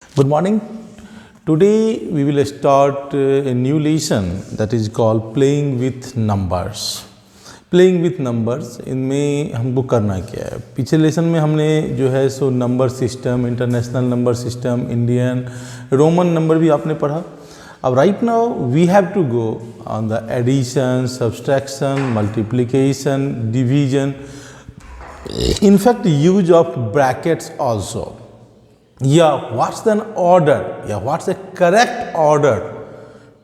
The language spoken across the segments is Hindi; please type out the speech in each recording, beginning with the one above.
Good morning. Today we will start a new lesson that is called playing with numbers. Playing with numbers इनमें हमको करना क्या है? पिछले लेसन में हमने जो है so number system, international number system, Indian Roman number भी आपने पढ़ा. अब right now we have to go on the addition, subtraction, multiplication, division, in fact use of brackets also. What's the order? What's the correct order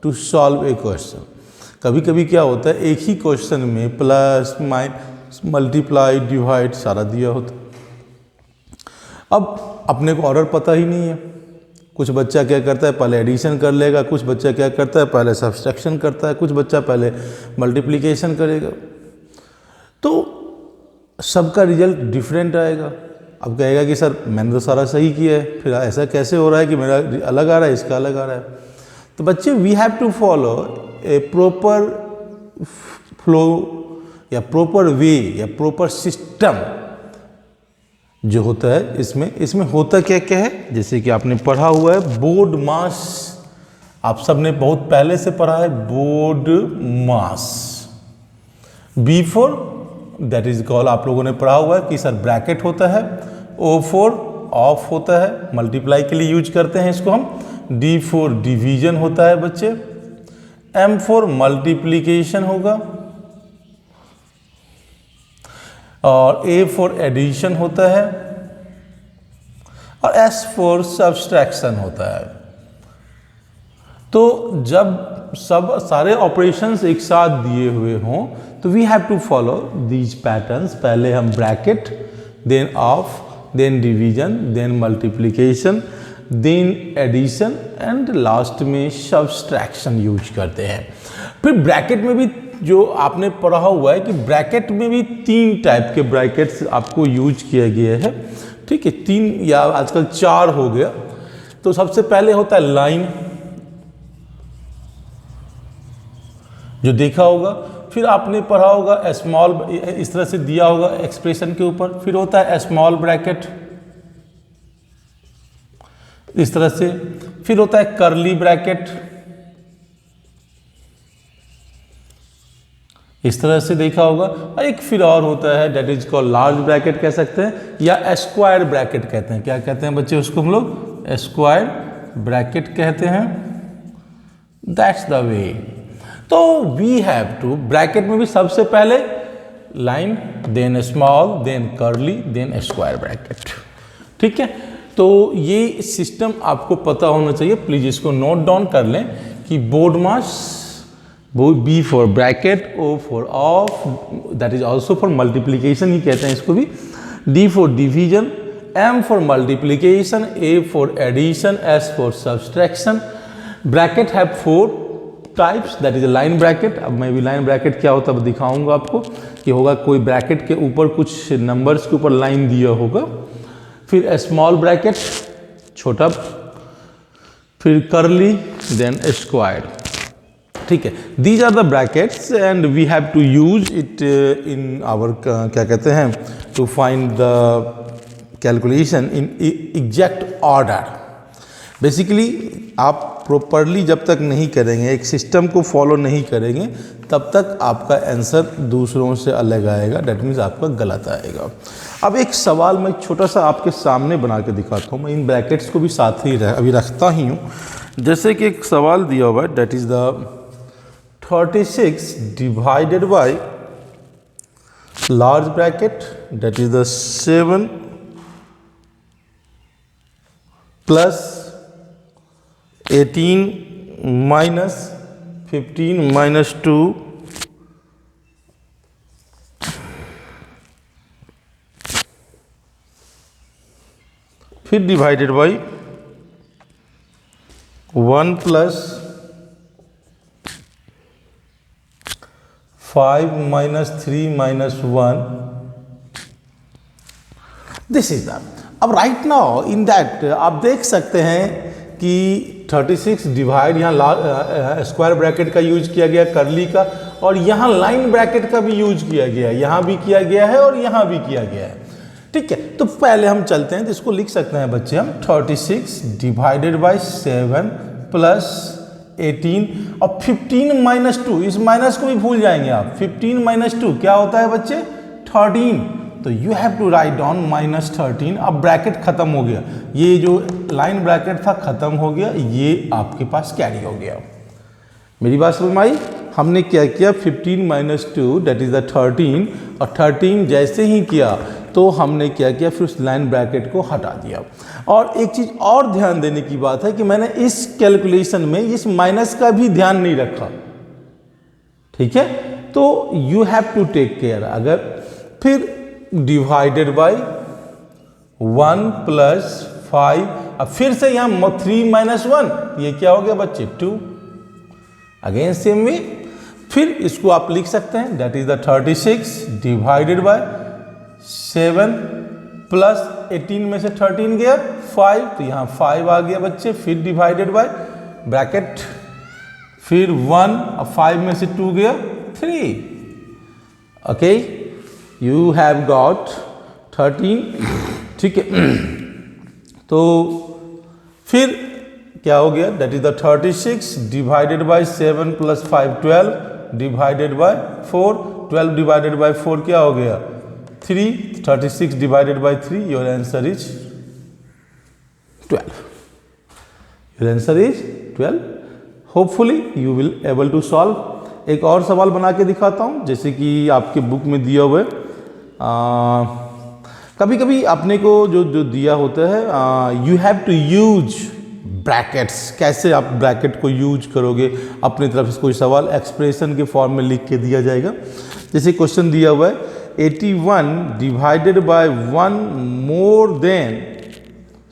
to solve a question? कभी कभी क्या होता है, एक ही क्वेश्चन में प्लस माइनस मल्टीप्लाई डिवाइड सारा दिया होता है. अब अपने को ऑर्डर पता ही नहीं है. कुछ बच्चा क्या करता है, पहले एडिशन कर लेगा, कुछ बच्चा क्या करता है, पहले सब्सट्रैक्शन करता है, कुछ बच्चा पहले मल्टीप्लिकेशन करेगा. तो सबका रिजल्ट डिफरेंट आएगा. अब कहेगा कि सर मैंने तो सारा सही किया है, फिर ऐसा कैसे हो रहा है कि मेरा अलग आ रहा है, इसका अलग आ रहा है. तो बच्चे we have to follow a proper flow या प्रॉपर वे या प्रॉपर सिस्टम जो होता है. इसमें होता क्या क्या है, जैसे कि आपने पढ़ा हुआ है बोर्ड मास. आप सब ने बहुत पहले से पढ़ा है board mass. Before that is call आप लोगों ने पढ़ा हुआ है कि सर ब्रैकेट होता है, O फॉर ऑफ होता है, मल्टीप्लाई के लिए यूज करते हैं इसको हम. D फॉर डिवीजन होता है बच्चे, M फॉर मल्टीप्लिकेशन होगा, और A फॉर एडिशन होता है, और S फॉर सब्सट्रैक्शन होता है. तो जब सारे ऑपरेशंस एक साथ दिए हुए हों तो we have to follow these patterns. पहले हम bracket, then of, then division, then multiplication, then addition and last में सब्सट्रैक्शन यूज करते हैं. फिर ब्रैकेट में भी जो आपने पढ़ा हुआ है कि ब्रैकेट में भी 3 टाइप के ब्रैकेट्स आपको यूज किया गया है. ठीक है, 3 या आजकल 4 हो गया. तो सबसे पहले होता है लाइन, जो देखा होगा. फिर आपने पढ़ा होगा स्मॉल, इस तरह से दिया होगा एक्सप्रेशन के ऊपर. फिर होता है स्मॉल ब्रैकेट इस तरह से. फिर होता है कर्ली ब्रैकेट इस तरह से देखा होगा. और एक फिर और होता है that is called large bracket कह सकते हैं, या स्क्वायर ब्रैकेट कहते हैं. क्या कहते हैं बच्चे उसको हम लोग? स्क्वायर ब्रैकेट कहते हैं. That's the way. तो वी हैव टू, ब्रैकेट में भी सबसे पहले line, then small, then curly, then square bracket. ठीक है, तो ये सिस्टम आपको पता होना चाहिए. प्लीज इसको नोट डाउन कर लें कि BODMAS, B for bracket, O for of, that is also for multiplication ही कहते हैं इसको भी, D for division, M for multiplication, A for addition, S for subtraction. Bracket have 4 types, that is a line bracket. अब मैं भी लाइन ब्रैकेट क्या होता है दिखाऊंगा आपको. कि होगा कोई ब्रैकेट के ऊपर कुछ नंबर्स के ऊपर लाइन दिया होगा. फिर स्मॉल ब्रैकेट छोटा, फिर कर्ली, देन स्क्वायर. ठीक है, these are the brackets and we have to use it in our, क्या कहते हैं, to find the calculation in exact order. Basically आप प्रॉपरली जब तक नहीं करेंगे, एक सिस्टम को फॉलो नहीं करेंगे, तब तक आपका आंसर दूसरों से अलग आएगा. डेट मीन्स आपका गलत आएगा. अब एक सवाल मैं छोटा सा आपके सामने बना के दिखाता हूँ. मैं इन ब्रैकेट्स को भी साथ ही अभी रखता ही हूँ. जैसे कि एक सवाल दिया हुआ है, that is the 36 divided by large bracket, that is the 7 plus 18 minus 15 minus 2 फिर divided by 1 plus 5 minus 3 minus 1. This is that. अब राइट नाउ इन दैट आप देख सकते हैं कि 36 डिवाइड, यहाँ स्क्वायर ब्रैकेट का यूज किया गया, कर्ली का, और यहाँ लाइन ब्रैकेट का भी यूज किया गया है. यहाँ भी किया गया है और यहाँ भी किया गया है. ठीक है, तो पहले हम चलते हैं, तो इसको लिख सकते हैं बच्चे हम 36 डिवाइडेड बाई 7 प्लस 18 और 15 माइनस 2, इस माइनस को भी भूल जाएंगे आप। 15 माइनस 2 क्या होता है बच्चे? 13। तो you have to write down minus 13। अब ब्रैकेट खत्म हो गया, ये जो लाइन ब्रैकेट था खत्म हो गया, ये आपके पास कैरी हो गया। मेरी बात समझ में आई? हमने क्या किया, 15 माइनस 2 दैट इज द 13, और 13 जैसे ही किया तो हमने क्या किया, फिर उस लाइन ब्रैकेट को हटा दिया। और एक चीज और ध्यान देने की बात है कि मैंने इस कैलकुलेशन में इस माइनस का भी ध्यान नहीं रखा, ठीक है? तो you have to take care. अगर फिर डिवाइडेड बाय 1 प्लस 5, अब फिर से यहां 3 माइनस 1, ये क्या हो गया बच्चे? 2। अगेन सेम वे, फिर इसको आप लिख सकते हैं that is the 36 divided by 7 plus 18 में से 13 गया 5, तो यहाँ 5 आ गया बच्चे। फिर डिवाइडेड बाय ब्रैकेट, फिर 1 और 5 में से 2 गया 3। ओके, यू हैव गॉट 13, ठीक है। तो फिर क्या हो गया, that is the 36 divided by 7 plus 5 12 divided by 4, 12 divided by 4 क्या हो गया? 3, 36 divided by 3, your answer is 12. Your answer is 12. Hopefully you will able to solve. एक और सवाल बना के दिखाता हूँ, जैसे कि आपके बुक में दिया हुआ है। कभी कभी अपने को जो दिया होता है, you have to use brackets. कैसे आप ब्रैकेट को यूज करोगे अपनी तरफ से, कोई सवाल एक्सप्रेशन के फॉर्म में लिख के दिया जाएगा। जैसे क्वेश्चन दिया हुआ है 81 divided by 1 more than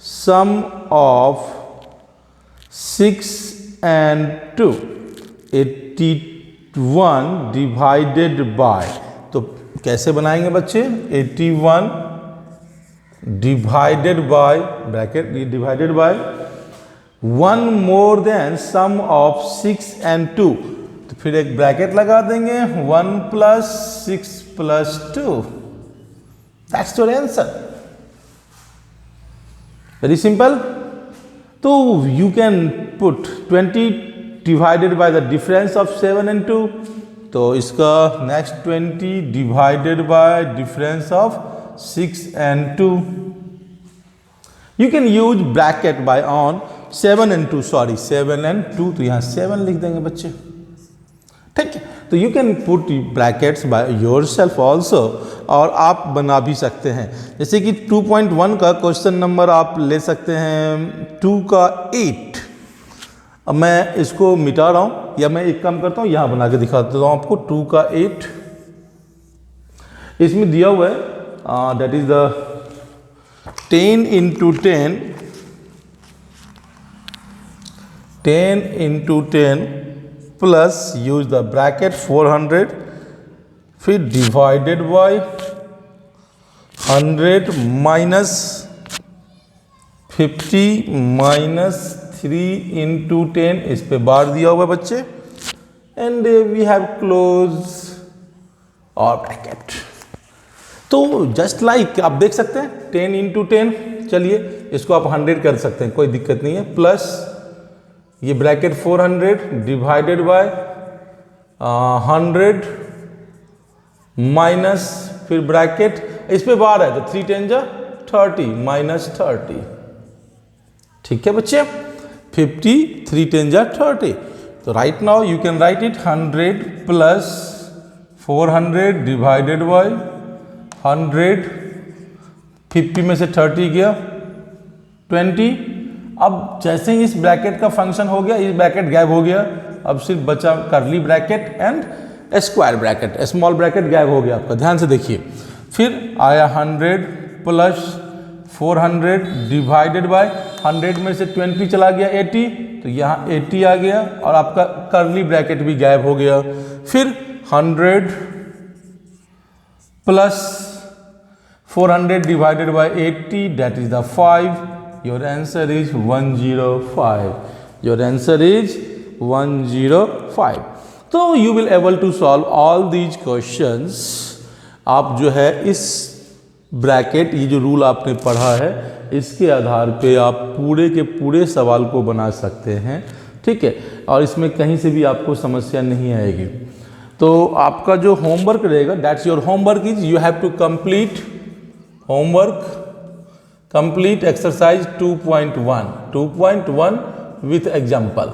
sum of 6 and 2. 81 divided by, तो कैसे बनाएंगे बच्चे? 81 divided by bracket divided by 1 more than sum of 6 and 2, तो फिर एक ब्रैकेट लगा देंगे 1 plus 6 plus 2. That's your answer. Very simple. So you can put 20 divided by the difference of 7 and 2. तो इसका next 20 divided by difference of 6 and 2. You can use bracket by on 7 and 2, sorry 7 and 2, तो यहाँ 7 लिख देंगे बच्चे, ठीक है? तो you can put brackets by your self also, और आप बना भी सकते हैं। जैसे कि 2.1 का क्वेश्चन नंबर आप ले सकते हैं 2 का 8। अब मैं इसको मिटा रहा हूँ, या मैं एक काम करता हूँ, यहाँ बना के दिखा देता हूँ आपको। 2 का 8 इसमें दिया हुआ है, that is the 10 into 10, 10 into 10 plus use the bracket 400, फिर divided by 100 minus 50 minus 3 into 10, इस पे बार दिया हुआ है बच्चे, एंड वी हैव क्लोज और ब्रैकेट। तो जस्ट लाइक आप देख सकते हैं 10 into 10, चलिए इसको आप 100 कर सकते हैं, कोई दिक्कत नहीं है, प्लस ये ब्रैकेट 400 डिवाइडेड बाय 100 माइनस, फिर ब्रैकेट इस पे बार है तो 3 10 जा 30 माइनस 30, ठीक है बच्चे? 50 3 10 जा 30। तो right now you can write it 100 plus 400 divided by 100, 50 में से 30 गया 20। अब जैसे ही इस ब्रैकेट का फंक्शन हो गया, इस ब्रैकेट गायब हो गया, अब सिर्फ बचा curly bracket and square bracket, small bracket गायब हो गया आपका, ध्यान से देखिए। फिर आया 100 प्लस 400 डिवाइडेड बाय 100 में से 20 चला गया 80, तो यहाँ 80 आ गया और आपका कर्ली ब्रैकेट भी गायब हो गया। फिर 100 plus 400 divided by 80, that is the 5। Your answer is 105. Your answer is 105. तो you will able to solve all these questions। आप जो है इस ब्रैकेट, ये जो रूल आपने पढ़ा है इसके आधार पे आप पूरे के पूरे सवाल को बना सकते हैं, ठीक है, और इसमें कहीं से भी आपको समस्या नहीं आएगी। तो आपका जो होमवर्क रहेगा, that's your homework is you have to complete exercise 2.1 with example.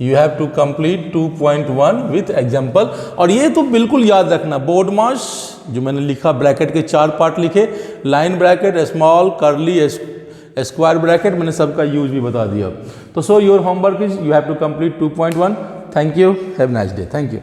You have to complete 2.1 with example. और ये तो बिल्कुल याद रखना, बोर्ड मास जो मैंने लिखा, ब्रैकेट के 4 पार्ट लिखे, line bracket, small, curly, square bracket, मैंने सबका यूज भी बता दिया। तो so your homework is you have to complete 2.1। Thank you, have nice day, thank you.